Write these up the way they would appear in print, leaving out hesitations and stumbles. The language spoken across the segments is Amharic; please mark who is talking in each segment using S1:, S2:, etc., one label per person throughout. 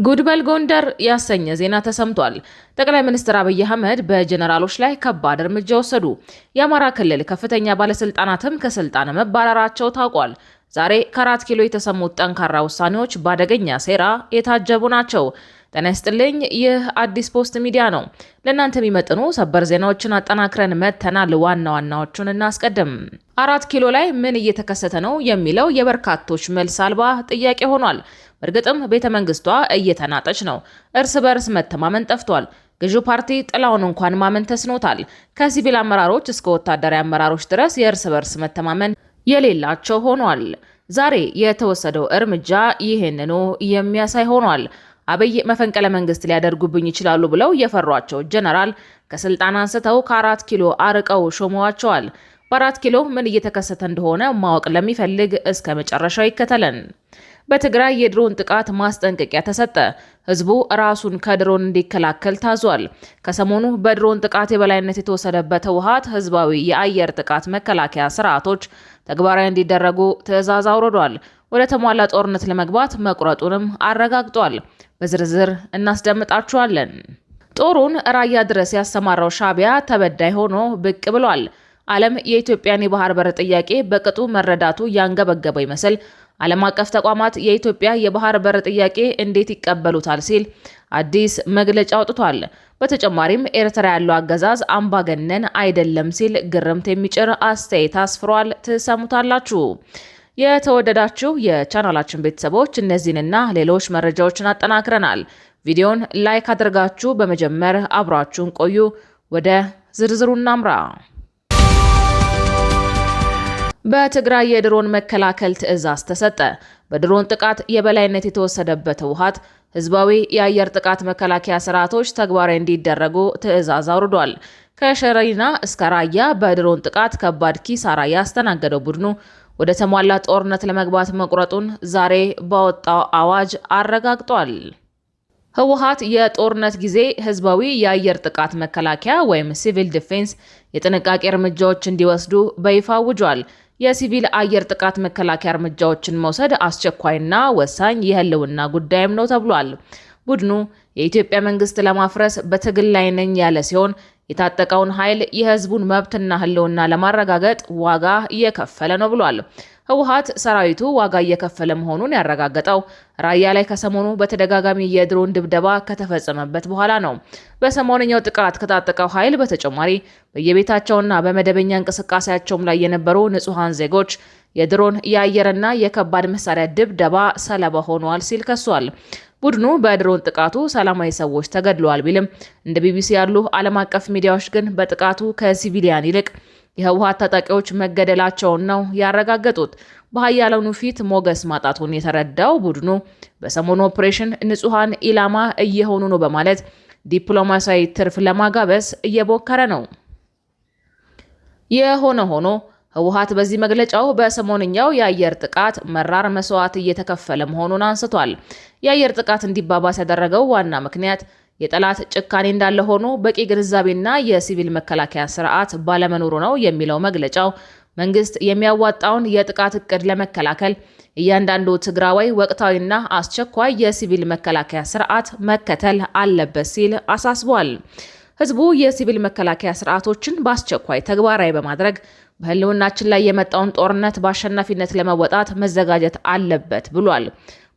S1: ጉድበል ጎንደር ያሰኘ ዜና ተሰምቷል። ጠቅላይ ሚኒስትር አብይ አህመድ በጀነራሎች ላይ ከባድ እርምጃ ወሰዱ። የአማራ ክልል ከፍተኛ ባለስልጣናትም ከስልጣን መባረራቸው ታውቋል። ዛሬ ከ4 ኪሎ የተሰሙት ጠንካራ ውሳኔዎች በአደገኛ ሴራ የታጀቡ ናቸው። ጤና ይስጥልኝ። ይህ አዲስ ፖስት ሚዲያ ነው። ለእናንተ የሚመጥኑ ሰበር ዜናዎችን አጠናክረን መጥተናል። ዋና ዋናዎቹን እናስቀድም። 4 ኪሎ ላይ ምን እየተከሰተ ነው የሚለው የበርካቶች መልስ አልባ ጥያቄ ሆኗል። በእርግጥም ቤተ መንግስቷ እየተናጠች ነው። እርስ በርስ መተማመን ጠፍቷል። ገዢው ፓርቲ ጥላውን እንኳን ማመን ተስኖታል። ከሲቪል አመራሮች እስከ ወታደራዊ አመራሮች ድረስ የእርስ በርስ መተማመን የሌላቸው ሆኗል። ዛሬ የተወሰደው እርምጃ ይህንኑ የሚያሳይ ሆኗል። አብይ መፈንቅለ መንግስት ሊያደርጉብኝ ይችላሉ ብለው የፈሯቸው ጀነራል ከስልጣን አንስተው ከ4 ኪሎ አርቀው ሾመዋቸዋል። በ4 ኪሎ ምን እየተከሰተ እንደሆነ ማወቅ ለሚፈልግ እስከ መጨረሻው ይከተለን። በትግራይ የድሮን ጥቃት ማስጠንቀቂያ ተሰጠ። ህዝቡ ራሱን ከድሮን እንዲከላከል ታዟል። ከሰሞኑ በድሮን ጥቃት የበላይነት የተወሰደበት ህወሓት ህዝባዊ የአየር ጥቃት መከላከያ ስርዓቶች ተግባራዊ እንዲደረጉ ትዕዛዝ አውርዷል። ወደ ተሟላ ጦርነት ለመግባት መቁረጡንም አረጋግጧል። በዝርዝር እናስደምጣችኋለን። ጦሩን ራያ ድረስ ያሰማራው ሻዕቢያ ተበዳይ ሆኖ ብቅ ብሏል። ዓለም የኢትዮጵያን የባህር በር ጥያቄ በቅጡ መረዳቱ ያንገበገበው ይመስል ዓለም አቀፍ ተቋማት የኢትዮጵያ የባህር በር ጥያቄ እንዴት ይቀበሉታል ሲል አዲስ መግለጫ አውጥቷል። በተጨማሪም ኤርትራ ያለው አገዛዝ አምባገነን አይደለም ሲል ግርምት የሚጭር አስተያየት አስፍሯል። ትሰሙታላችሁ። የተወደዳችሁ የቻናላችን ቤተሰቦች እነዚህንና ሌሎች መረጃዎችን አጠናክረናል። ቪዲዮን ላይክ አድርጋችሁ በመጀመር አብራችሁን ቆዩ። ወደ ዝርዝሩ እናምራ። በትግራይ የድሮን መከላከል ትዕዛዝ ተሰጠ። በድሮን ጥቃት የበላይነት የተወሰደበት ህወሓት ህዝባዊ የአየር ጥቃት መከላከያ ስርዓቶች ተግባራዊ እንዲደረጉ ትዕዛዝ አውርዷል። ከሸረሪና እስከ ራያ በድሮን ጥቃት ከባድ ኪሳራ ያስተናገደው ቡድኑ ወደ ተሟላ ጦርነት ለመግባት መቁረጡን ዛሬ ባወጣው አዋጅ አረጋግጧል። ህወሓት የጦርነት ጊዜ ህዝባዊ የአየር ጥቃት መከላከያ ወይም ሲቪል ዲፌንስ የጥንቃቄ እርምጃዎች እንዲወስዱ በይፋ አውጇል። የሲቪል አየር ጥቃት መከላከያ እርምጃዎችን መውሰድ አስቸኳይና ወሳኝ የህልውና ጉዳይም ነው ተብሏል። ቡድኑ የኢትዮጵያ መንግስት ለማፍረስ በትግል ላይ ነኝ ያለ ሲሆን የታጠቀውን ኃይል የህዝቡን መብትና ህልውና ለማረጋገጥ ዋጋ እየከፈለ ነው ብሏል። ህወሓት ሰራዊቱ ዋጋ እየከፈለ መሆኑን ያረጋገጠው ራያ ላይ ከሰሞኑ በተደጋጋሚ የድሮን ድብደባ ከተፈጸመበት በኋላ ነው። በሰሞነኛው ጥቃት ከታጠቀው ኃይል በተጨማሪ በየቤታቸውና በመደበኛ እንቅስቃሴያቸውም ላይ የነበሩ ንጹሐን ዜጎች የድሮን የአየርና የከባድ መሳሪያ ድብደባ ሰለባ ሆነዋል ሲል ከሷል። ቡድኑ በድሮን ጥቃቱ ሰላማዊ ሰዎች ተገድለዋል ቢልም እንደ ቢቢሲ ያሉ ዓለም አቀፍ ሚዲያዎች ግን በጥቃቱ ከሲቪሊያን ይልቅ የህወሓት ታጣቂዎች መገደላቸውን ነው ያረጋገጡት። በኃያላኑ ፊት ሞገስ ማጣቱን የተረዳው ቡድኑ በሰሞኑ ኦፕሬሽን ንጹሐን ኢላማ እየሆኑ ነው በማለት ዲፕሎማሲያዊ ትርፍ ለማጋበስ እየሞከረ ነው። የሆነ ሆኖ ህወሓት በዚህ መግለጫው በሰሞንኛው የአየር ጥቃት መራር መስዋዕት እየተከፈለ መሆኑን አንስቷል። የአየር ጥቃት እንዲባባስ ያደረገው ዋና ምክንያት የጠላት ጭካኔ እንዳለ ሆኖ በቂ ግንዛቤና የሲቪል መከላከያ ስርዓት ባለመኖሩ ነው የሚለው መግለጫው መንግስት የሚያዋጣውን የጥቃት እቅድ ለመከላከል እያንዳንዱ ትግራዋይ ወቅታዊና አስቸኳይ የሲቪል መከላከያ ስርዓት መከተል አለበት ሲል አሳስቧል። ህዝቡ የሲቪል መከላከያ ስርዓቶችን በአስቸኳይ ተግባራዊ በማድረግ በህልውናችን ላይ የመጣውን ጦርነት በአሸናፊነት ለመወጣት መዘጋጀት አለበት ብሏል።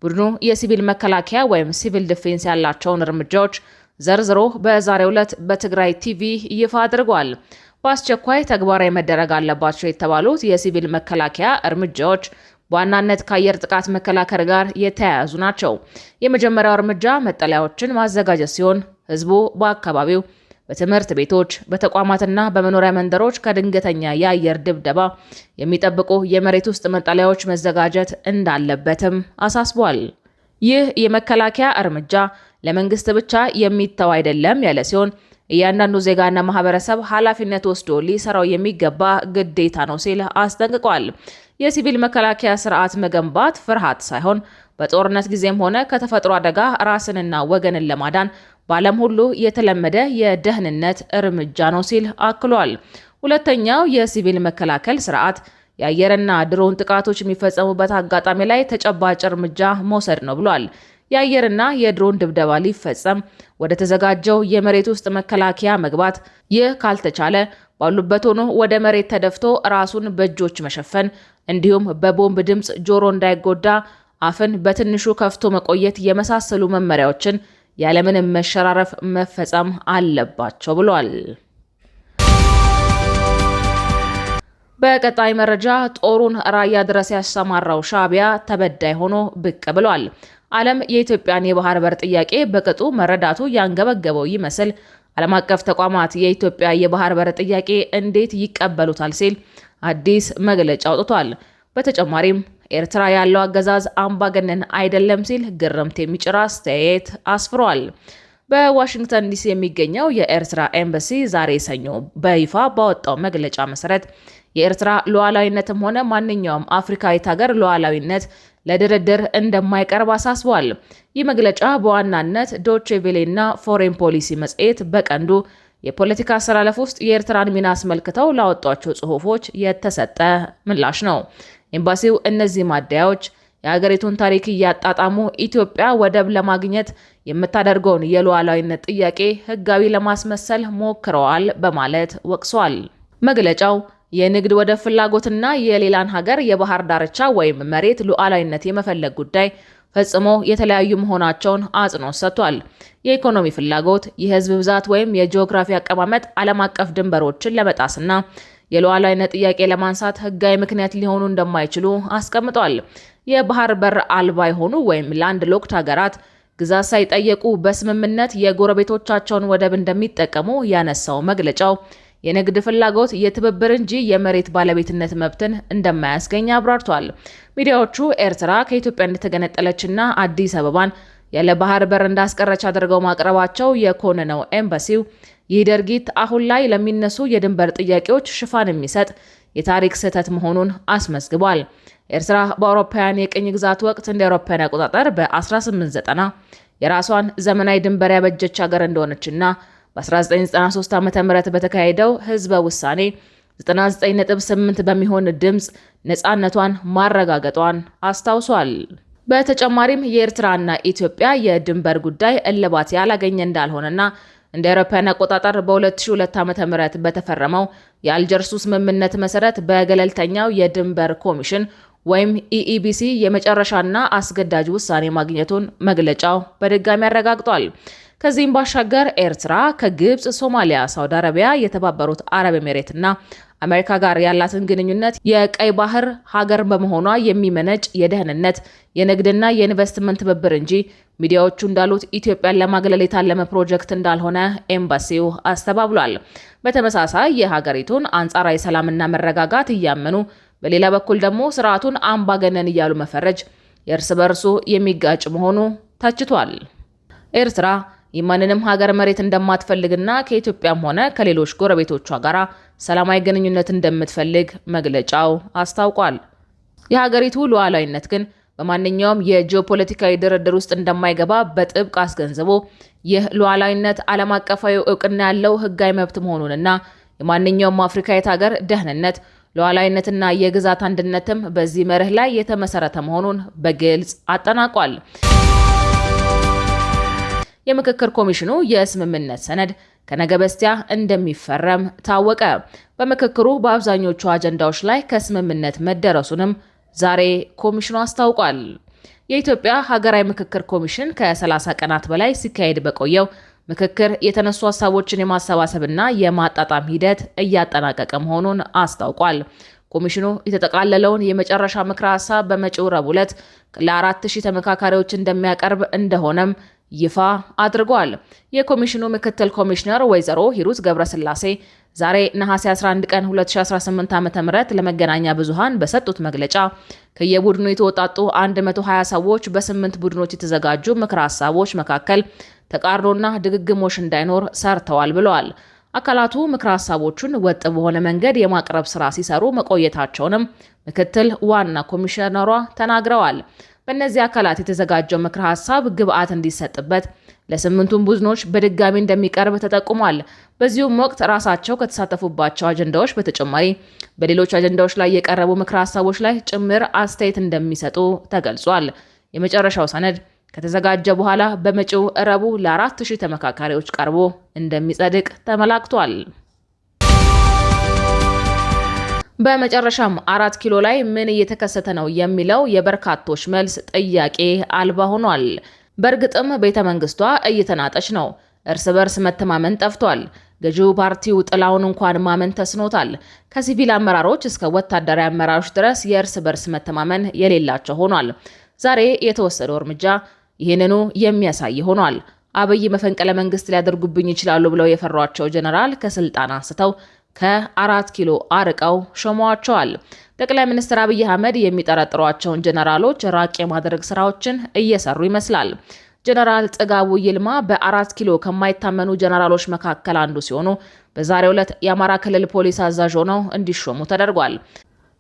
S1: ቡድኑ የሲቪል መከላከያ ወይም ሲቪል ዲፌንስ ያላቸውን እርምጃዎች ዘርዝሮ በዛሬው ዕለት በትግራይ ቲቪ ይፋ አድርጓል። በአስቸኳይ ተግባራዊ መደረግ አለባቸው የተባሉት የሲቪል መከላከያ እርምጃዎች በዋናነት ከአየር ጥቃት መከላከል ጋር የተያያዙ ናቸው። የመጀመሪያው እርምጃ መጠለያዎችን ማዘጋጀት ሲሆን ህዝቡ በአካባቢው በትምህርት ቤቶች፣ በተቋማትና በመኖሪያ መንደሮች ከድንገተኛ የአየር ድብደባ የሚጠብቁ የመሬት ውስጥ መጠለያዎች መዘጋጀት እንዳለበትም አሳስቧል። ይህ የመከላከያ እርምጃ ለመንግስት ብቻ የሚተው አይደለም ያለ ሲሆን እያንዳንዱ ዜጋና ማህበረሰብ ኃላፊነት ወስዶ ሊሰራው የሚገባ ግዴታ ነው ሲል አስጠንቅቋል። የሲቪል መከላከያ ስርዓት መገንባት ፍርሃት ሳይሆን በጦርነት ጊዜም ሆነ ከተፈጥሮ አደጋ ራስንና ወገንን ለማዳን በዓለም ሁሉ የተለመደ የደህንነት እርምጃ ነው ሲል አክሏል። ሁለተኛው የሲቪል መከላከል ስርዓት የአየርና ድሮን ጥቃቶች የሚፈጸሙበት አጋጣሚ ላይ ተጨባጭ እርምጃ መውሰድ ነው ብሏል። የአየርና የድሮን ድብደባ ሊፈጸም ወደ ተዘጋጀው የመሬት ውስጥ መከላከያ መግባት፣ ይህ ካልተቻለ ባሉበት ሆኖ ወደ መሬት ተደፍቶ ራሱን በእጆች መሸፈን እንዲሁም በቦምብ ድምፅ ጆሮ እንዳይጎዳ አፍን በትንሹ ከፍቶ መቆየት የመሳሰሉ መመሪያዎችን ያለምንም መሸራረፍ መፈጸም አለባቸው ብሏል። በቀጣይ መረጃ ጦሩን ራያ ድረስ ያሰማራው ሻዕቢያ ተበዳይ ሆኖ ብቅ ብሏል። ዓለም የኢትዮጵያን የባህር በር ጥያቄ በቅጡ መረዳቱ ያንገበገበው ይመስል ዓለም አቀፍ ተቋማት የኢትዮጵያ የባህር በር ጥያቄ እንዴት ይቀበሉታል ሲል አዲስ መግለጫ አውጥቷል። በተጨማሪም ኤርትራ ያለው አገዛዝ አምባገነን አይደለም ሲል ግርምት የሚጭር አስተያየት አስፍሯል። በዋሽንግተን ዲሲ የሚገኘው የኤርትራ ኤምባሲ ዛሬ ሰኞ በይፋ ባወጣው መግለጫ መሰረት የኤርትራ ሉዓላዊነትም ሆነ ማንኛውም አፍሪካዊት ሀገር ሉዓላዊነት ለድርድር እንደማይቀርብ አሳስቧል። ይህ መግለጫ በዋናነት ዶቼ ቬሌ እና ፎሬን ፖሊሲ መጽሔት በቀንዱ የፖለቲካ አሰላለፍ ውስጥ የኤርትራን ሚና አስመልክተው ላወጧቸው ጽሑፎች የተሰጠ ምላሽ ነው። ኤምባሲው እነዚህ ማደያዎች የሀገሪቱን ታሪክ እያጣጣሙ ኢትዮጵያ ወደብ ለማግኘት የምታደርገውን የሉዓላዊነት ጥያቄ ሕጋዊ ለማስመሰል ሞክረዋል በማለት ወቅሷል። መግለጫው የንግድ ወደብ ፍላጎትና የሌላን ሀገር የባህር ዳርቻ ወይም መሬት ሉዓላዊነት የመፈለግ ጉዳይ ፈጽሞ የተለያዩ መሆናቸውን አጽንኦት ሰጥቷል። የኢኮኖሚ ፍላጎት፣ የህዝብ ብዛት ወይም የጂኦግራፊ አቀማመጥ ዓለም አቀፍ ድንበሮችን ለመጣስና የሉዓላዊነት ጥያቄ ለማንሳት ህጋዊ ምክንያት ሊሆኑ እንደማይችሉ አስቀምጧል። የባህር በር አልባ የሆኑ ወይም ላንድ ሎክድ ሀገራት ግዛት ሳይጠየቁ በስምምነት የጎረቤቶቻቸውን ወደብ እንደሚጠቀሙ ያነሳው መግለጫው የንግድ ፍላጎት የትብብር እንጂ የመሬት ባለቤትነት መብትን እንደማያስገኝ አብራርቷል። ሚዲያዎቹ ኤርትራ ከኢትዮጵያ እንደተገነጠለችና አዲስ አበባን ያለ ባህር በር እንዳስቀረች አድርገው ማቅረባቸው የኮነነው ኤምባሲው ይህ ድርጊት አሁን ላይ ለሚነሱ የድንበር ጥያቄዎች ሽፋን የሚሰጥ የታሪክ ስህተት መሆኑን አስመዝግቧል። ኤርትራ በአውሮፓውያን የቅኝ ግዛት ወቅት እንደ አውሮፓውያን አቆጣጠር በ1890 የራሷን ዘመናዊ ድንበር ያበጀች ሀገር እንደሆነችና በ1993 ዓ.ም በተካሄደው ህዝበ ውሳኔ 99.8 በሚሆን ድምፅ ነፃነቷን ማረጋገጧን አስታውሷል። በተጨማሪም የኤርትራና ኢትዮጵያ የድንበር ጉዳይ እልባት ያላገኘ እንዳልሆነና እንደ አውሮፓውያን አቆጣጠር በ2002 ዓ.ም በተፈረመው የአልጀርሱ ስምምነት መሰረት በገለልተኛው የድንበር ኮሚሽን ወይም ኢኢቢሲ የመጨረሻና አስገዳጅ ውሳኔ ማግኘቱን መግለጫው በድጋሚ አረጋግጧል። ከዚህም ባሻገር ኤርትራ ከግብጽ፣ ሶማሊያ፣ ሳውዲ አረቢያ፣ የተባበሩት አረብ ኤሚሬትና አሜሪካ ጋር ያላትን ግንኙነት የቀይ ባህር ሀገር በመሆኗ የሚመነጭ የደህንነት የንግድና የኢንቨስትመንት ትብብር እንጂ ሚዲያዎቹ እንዳሉት ኢትዮጵያን ለማግለል የታለመ ፕሮጀክት እንዳልሆነ ኤምባሲው አስተባብሏል። በተመሳሳይ የሀገሪቱን አንጻራዊ ሰላምና መረጋጋት እያመኑ በሌላ በኩል ደግሞ ስርዓቱን አምባገነን እያሉ መፈረጅ የእርስ በርሱ የሚጋጭ መሆኑ ተችቷል። ኤርትራ የማንንም ሀገር መሬት እንደማትፈልግና ከኢትዮጵያም ሆነ ከሌሎች ጎረቤቶቿ ጋር ሰላማዊ ግንኙነት እንደምትፈልግ መግለጫው አስታውቋል። የሀገሪቱ ሉዓላዊነት ግን በማንኛውም የጂኦፖለቲካዊ ድርድር ውስጥ እንደማይገባ በጥብቅ አስገንዝቦ ይህ ሉዓላዊነት ዓለም አቀፋዊ እውቅና ያለው ሕጋዊ መብት መሆኑንና የማንኛውም አፍሪካዊት ሀገር ደህንነት፣ ሉዓላዊነትና የግዛት አንድነትም በዚህ መርህ ላይ የተመሰረተ መሆኑን በግልጽ አጠናቋል። የምክክር ኮሚሽኑ የስምምነት ሰነድ ከነገ በስቲያ እንደሚፈረም ታወቀ። በምክክሩ በአብዛኞቹ አጀንዳዎች ላይ ከስምምነት መደረሱንም ዛሬ ኮሚሽኑ አስታውቋል። የኢትዮጵያ ሀገራዊ ምክክር ኮሚሽን ከ30 ቀናት በላይ ሲካሄድ በቆየው ምክክር የተነሱ ሀሳቦችን የማሰባሰብና የማጣጣም ሂደት እያጠናቀቀ መሆኑን አስታውቋል። ኮሚሽኑ የተጠቃለለውን የመጨረሻ ምክረ ሀሳብ በመጪው ረቡዕ ዕለት ለ4000 ተመካካሪዎች እንደሚያቀርብ እንደሆነም ይፋ አድርጓል። የኮሚሽኑ ምክትል ኮሚሽነር ወይዘሮ ሂሩት ገብረስላሴ ዛሬ ነሐሴ 11 ቀን 2018 ዓ.ም ለመገናኛ ብዙሃን በሰጡት መግለጫ ከየቡድኑ የተወጣጡ 120 ሰዎች በ8 ቡድኖች የተዘጋጁ ምክረ ሀሳቦች መካከል ተቃርኖና ድግግሞሽ እንዳይኖር ሰርተዋል ብለዋል። አካላቱ ምክረ ሀሳቦቹን ወጥ በሆነ መንገድ የማቅረብ ስራ ሲሰሩ መቆየታቸውንም ምክትል ዋና ኮሚሽነሯ ተናግረዋል። በእነዚህ አካላት የተዘጋጀው ምክረ ሀሳብ ግብአት እንዲሰጥበት ለስምንቱም ቡድኖች በድጋሚ እንደሚቀርብ ተጠቁሟል። በዚሁም ወቅት ራሳቸው ከተሳተፉባቸው አጀንዳዎች በተጨማሪ በሌሎች አጀንዳዎች ላይ የቀረቡ ምክረ ሀሳቦች ላይ ጭምር አስተያየት እንደሚሰጡ ተገልጿል። የመጨረሻው ሰነድ ከተዘጋጀ በኋላ በመጪው ረቡዕ ለ4000 ተመካካሪዎች ቀርቦ እንደሚጸድቅ ተመላክቷል። በመጨረሻም 4 ኪሎ ላይ ምን እየተከሰተ ነው የሚለው የበርካቶች መልስ ጥያቄ አልባ ሆኗል። በእርግጥም ቤተ መንግስቷ እየተናጠች ነው። እርስ በርስ መተማመን ጠፍቷል። ገዢው ፓርቲው ጥላውን እንኳን ማመን ተስኖታል። ከሲቪል አመራሮች እስከ ወታደራዊ አመራሮች ድረስ የእርስ በርስ መተማመን የሌላቸው ሆኗል። ዛሬ የተወሰደው እርምጃ ይህንኑ የሚያሳይ ሆኗል። አብይ መፈንቅለ መንግስት ሊያደርጉብኝ ይችላሉ ብለው የፈሯቸው ጀነራል ከስልጣን አንስተው ከ4 ኪሎ አርቀው ሾመዋቸዋል። ጠቅላይ ሚኒስትር አብይ አህመድ የሚጠረጥሯቸውን ጀነራሎች ራቅ የማድረግ ስራዎችን እየሰሩ ይመስላል። ጀነራል ጥጋቡ ይልማ በ4 ኪሎ ከማይታመኑ ጀነራሎች መካከል አንዱ ሲሆኑ በዛሬው ዕለት የአማራ ክልል ፖሊስ አዛዥ ሆነው እንዲሾሙ ተደርጓል።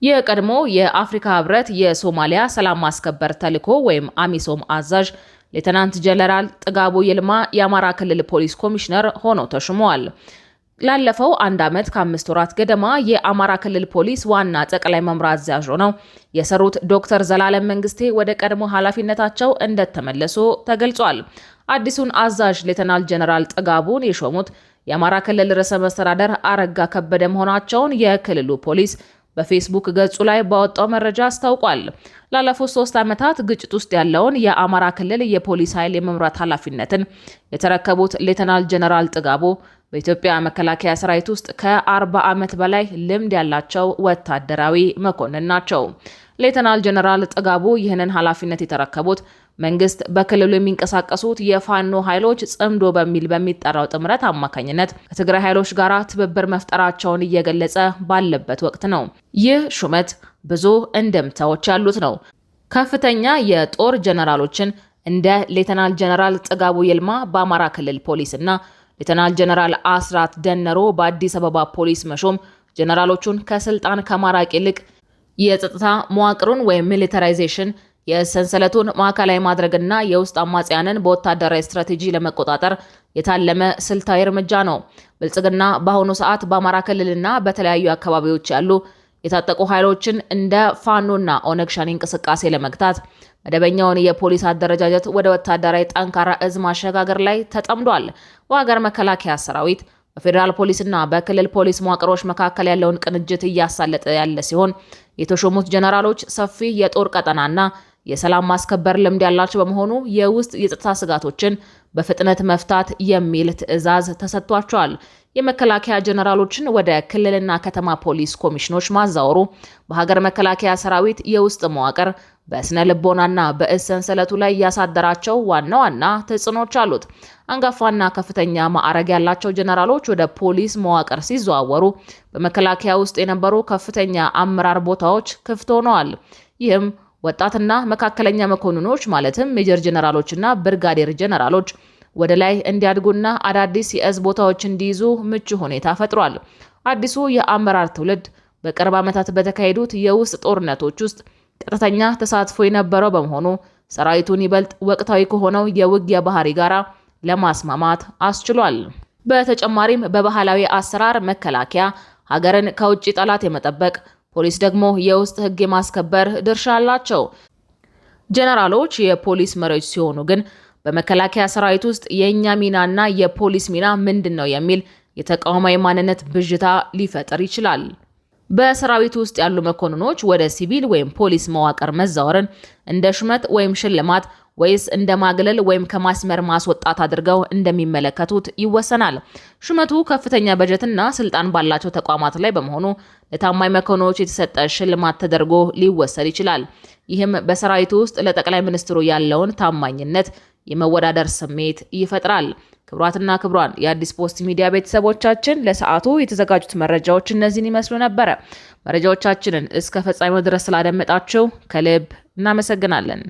S1: የቀድሞ የአፍሪካ ህብረት የሶማሊያ ሰላም ማስከበር ተልዕኮ ወይም አሚሶም አዛዥ ሌተናንት ጀነራል ጥጋቡ ይልማ የአማራ ክልል ፖሊስ ኮሚሽነር ሆነው ተሾመዋል። ላለፈው 1 ዓመት ከ5 ወራት ገደማ የአማራ ክልል ፖሊስ ዋና ጠቅላይ መምሪያ አዛዥ ሆነው የሰሩት ዶክተር ዘላለም መንግስቴ ወደ ቀድሞ ኃላፊነታቸው እንደተመለሱ ተገልጿል። አዲሱን አዛዥ ሌተናል ጀነራል ጥጋቡን የሾሙት የአማራ ክልል ርዕሰ መስተዳደር አረጋ ከበደ መሆናቸውን የክልሉ ፖሊስ በፌስቡክ ገጹ ላይ ባወጣው መረጃ አስታውቋል። ላለፉት 3 ዓመታት ግጭት ውስጥ ያለውን የአማራ ክልል የፖሊስ ኃይል የመምራት ኃላፊነትን የተረከቡት ሌተናል ጀነራል ጥጋቡ በኢትዮጵያ መከላከያ ሰራዊት ውስጥ ከ40 ዓመት በላይ ልምድ ያላቸው ወታደራዊ መኮንን ናቸው። ሌተናል ጀነራል ጥጋቡ ይህንን ኃላፊነት የተረከቡት መንግስት በክልሉ የሚንቀሳቀሱት የፋኖ ኃይሎች ጽምዶ በሚል በሚጠራው ጥምረት አማካኝነት ከትግራይ ኃይሎች ጋር ትብብር መፍጠራቸውን እየገለጸ ባለበት ወቅት ነው። ይህ ሹመት ብዙ እንደምታዎች ያሉት ነው። ከፍተኛ የጦር ጀነራሎችን እንደ ሌተናል ጀነራል ጥጋቡ ይልማ በአማራ ክልል ፖሊስና ሌተናል ጀነራል አስራት ደነሮ በአዲስ አበባ ፖሊስ መሾም ጀነራሎቹን ከስልጣን ከማራቅ ይልቅ የጸጥታ መዋቅሩን ወይም ሚሊታራይዜሽን የሰንሰለቱን ማዕከላዊ ማድረግና የውስጥ አማጽያንን በወታደራዊ ስትራቴጂ ለመቆጣጠር የታለመ ስልታዊ እርምጃ ነው። ብልጽግና በአሁኑ ሰዓት በአማራ ክልልና በተለያዩ አካባቢዎች ያሉ የታጠቁ ኃይሎችን እንደ ፋኖና ኦነግ ሸኔ እንቅስቃሴ ለመግታት መደበኛውን የፖሊስ አደረጃጀት ወደ ወታደራዊ ጠንካራ እዝ ማሸጋገር ላይ ተጠምዷል። በሀገር መከላከያ ሰራዊት በፌዴራል ፖሊስና በክልል ፖሊስ መዋቅሮች መካከል ያለውን ቅንጅት እያሳለጠ ያለ ሲሆን የተሾሙት ጀነራሎች ሰፊ የጦር ቀጠናና የሰላም ማስከበር ልምድ ያላቸው በመሆኑ የውስጥ የጸጥታ ስጋቶችን በፍጥነት መፍታት የሚል ትዕዛዝ ተሰጥቷቸዋል። የመከላከያ ጀነራሎችን ወደ ክልልና ከተማ ፖሊስ ኮሚሽኖች ማዛወሩ በሀገር መከላከያ ሰራዊት የውስጥ መዋቅር በስነ ልቦናና በእዝ ሰንሰለቱ ላይ ያሳደራቸው ዋና ዋና ተጽዕኖች አሉት። አንጋፋና ከፍተኛ ማዕረግ ያላቸው ጀነራሎች ወደ ፖሊስ መዋቅር ሲዘዋወሩ በመከላከያ ውስጥ የነበሩ ከፍተኛ አመራር ቦታዎች ክፍት ሆነዋል። ይህም ወጣትና መካከለኛ መኮንኖች ማለትም ሜጀር ጀነራሎችና ብርጋዴር ጀነራሎች ወደ ላይ እንዲያድጉና አዳዲስ የእዝ ቦታዎች እንዲይዙ ምቹ ሁኔታ ፈጥሯል። አዲሱ የአመራር ትውልድ በቅርብ ዓመታት በተካሄዱት የውስጥ ጦርነቶች ውስጥ ቀጥተኛ ተሳትፎ የነበረው በመሆኑ ሰራዊቱን ይበልጥ ወቅታዊ ከሆነው የውጊያ ባህሪ ጋር ለማስማማት አስችሏል። በተጨማሪም በባህላዊ አሰራር መከላከያ ሀገርን ከውጭ ጠላት የመጠበቅ፣ ፖሊስ ደግሞ የውስጥ ሕግ የማስከበር ድርሻ አላቸው። ጀነራሎች የፖሊስ መሪዎች ሲሆኑ ግን በመከላከያ ሰራዊት ውስጥ የኛ ሚናና የፖሊስ ሚና ምንድነው የሚል የተቃዋሚ ማንነት ብዥታ ሊፈጠር ይችላል። በሰራዊቱ ውስጥ ያሉ መኮንኖች ወደ ሲቪል ወይም ፖሊስ መዋቅር መዛወርን እንደ ሹመት ወይም ሽልማት ወይስ እንደ ማግለል ወይም ከማስመር ማስወጣት አድርገው እንደሚመለከቱት ይወሰናል። ሹመቱ ከፍተኛ በጀትና ስልጣን ባላቸው ተቋማት ላይ በመሆኑ ለታማኝ መኮንኖች የተሰጠ ሽልማት ተደርጎ ሊወሰድ ይችላል። ይህም በሰራዊቱ ውስጥ ለጠቅላይ ሚኒስትሩ ያለውን ታማኝነት የመወዳደር ስሜት ይፈጥራል። ክቡራትና ክቡራን የአዲስ ፖስት ሚዲያ ቤተሰቦቻችን ለሰዓቱ የተዘጋጁት መረጃዎች እነዚህን ይመስሉ ነበረ። መረጃዎቻችንን እስከ ፍጻሜው ድረስ ስላደመጣችሁ ከልብ እናመሰግናለን።